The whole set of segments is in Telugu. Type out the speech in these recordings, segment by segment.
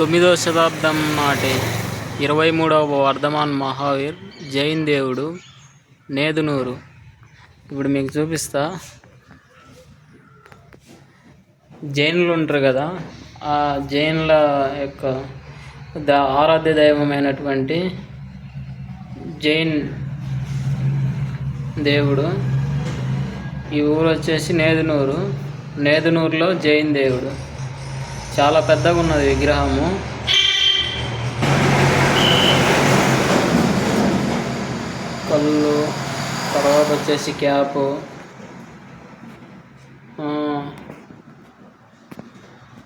9వ శతాబ్దం నాటి 23వ వర్ధమాన్ మహావీర్ జైన్ దేవుడు నేదునూరు. ఇప్పుడు మీకు చూపిస్తా. జైనులు ఉంటారు కదా, ఆ జైన్ల యొక్క ఆరాధ్య దైవమైనటువంటి జైన్ దేవుడు. ఈ ఊరు వచ్చేసి నేదునూరు. నేదునూరులో జైన్ దేవుడు. చాలా పెద్దగా ఉన్నది విగ్రహము. కళ్ళు, తర్వాత వచ్చేసి క్యాపు,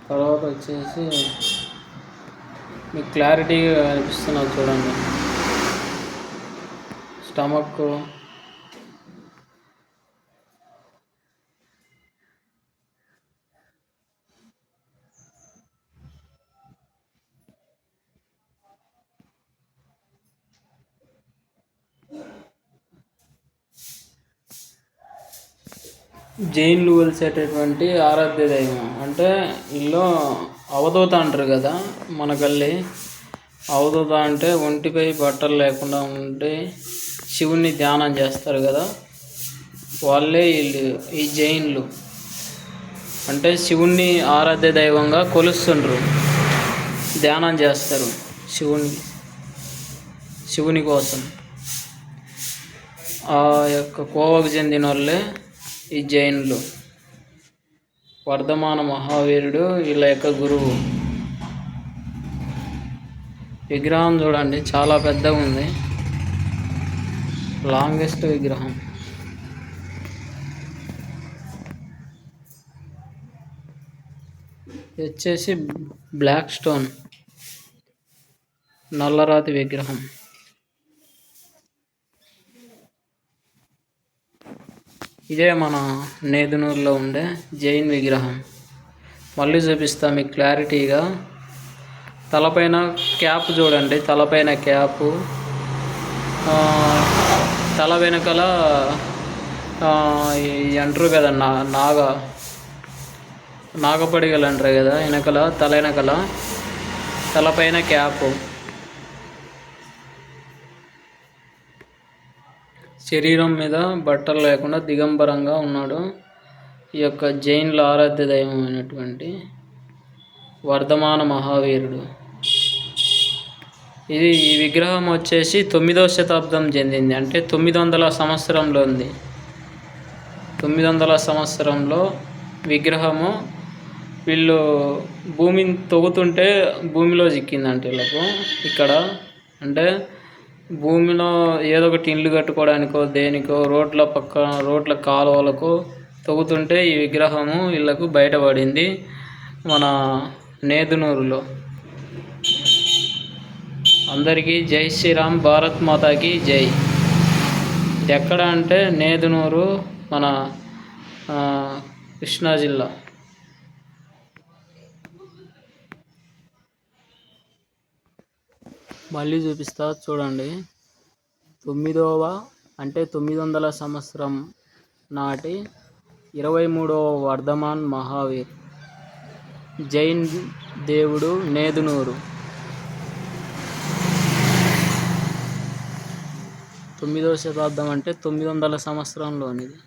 తర్వాత వచ్చేసి మీకు క్లారిటీగా అనిపిస్తున్నది చూడండి. స్టమక్, జైన్లు కొలిసేటటువంటి ఆరాధ్య దైవం. అంటే వీళ్ళు అవధూత అంటారు కదా, మనకల్లి అవధూత అంటే ఒంటిపై బట్టలు లేకుండా ఉండి శివుణ్ణి ధ్యానం చేస్తారు కదా, వాళ్ళే వీళ్ళు ఈ జైన్లు. అంటే శివుణ్ణి ఆరాధ్య దైవంగా కొలుస్తుండ్రు, ధ్యానం చేస్తారు శివుని కోసం. ఆ యొక్క కోవకు చెందిన వాళ్ళే ఈ జైన్లు. వర్ధమాన మహావీరుడు వీళ్ళ యొక్క గురువు. విగ్రహం చూడండి, చాలా పెద్దగా ఉంది. లాంగెస్ట్ విగ్రహం. వచ్చేసి బ్లాక్ స్టోన్, నల్లరాతి విగ్రహం. ఇదే మన నేదునూరులో ఉండే జైన్ విగ్రహం. మళ్ళీ చూపిస్తా మీకు క్లారిటీగా. తలపైన క్యాప్ చూడండి, తలపైన క్యాపు, తల వెనకల అంటారు కదా నాగపడిగలు అంటారు కదా, తల వెనకల తలపైన క్యాపు. శరీరం మీద బట్టలు లేకుండా దిగంబరంగా ఉన్నాడు ఈ యొక్క జైన్ల ఆరాధ్య దైవమైనటువంటి వర్ధమాన మహావీరుడు. ఈ విగ్రహం వచ్చేసి 9వ శతాబ్దం చెందింది. అంటే 900 సంవత్సరంలో ఉంది. 900 సంవత్సరంలో విగ్రహము. వీళ్ళు భూమిని తవ్వుతుంటే భూమిలో చిక్కిందంటే వీళ్ళకు ఇక్కడ. అంటే భూమిలో ఏదో ఒకటి ఇల్లు కట్టుకోవడానికో దేనికో, రోడ్ల కాలువలకు తవ్వుతుంటే ఈ విగ్రహము వీళ్ళకు బయటపడింది మన నేదునూరులో. అందరికీ జై శ్రీరామ్, భారత్ మాతాకి జై. ఇది ఎక్కడ అంటే నేదునూరు, మన కృష్ణా జిల్లా. మళ్ళీ చూపిస్తా చూడండి. 900 సంవత్సరం నాటి 23వ వర్ధమాన్ మహావీర్ జైన్ దేవుడు నేదునూరు. 9వ శతాబ్దం అంటే 900 సంవత్సరంలోనిది.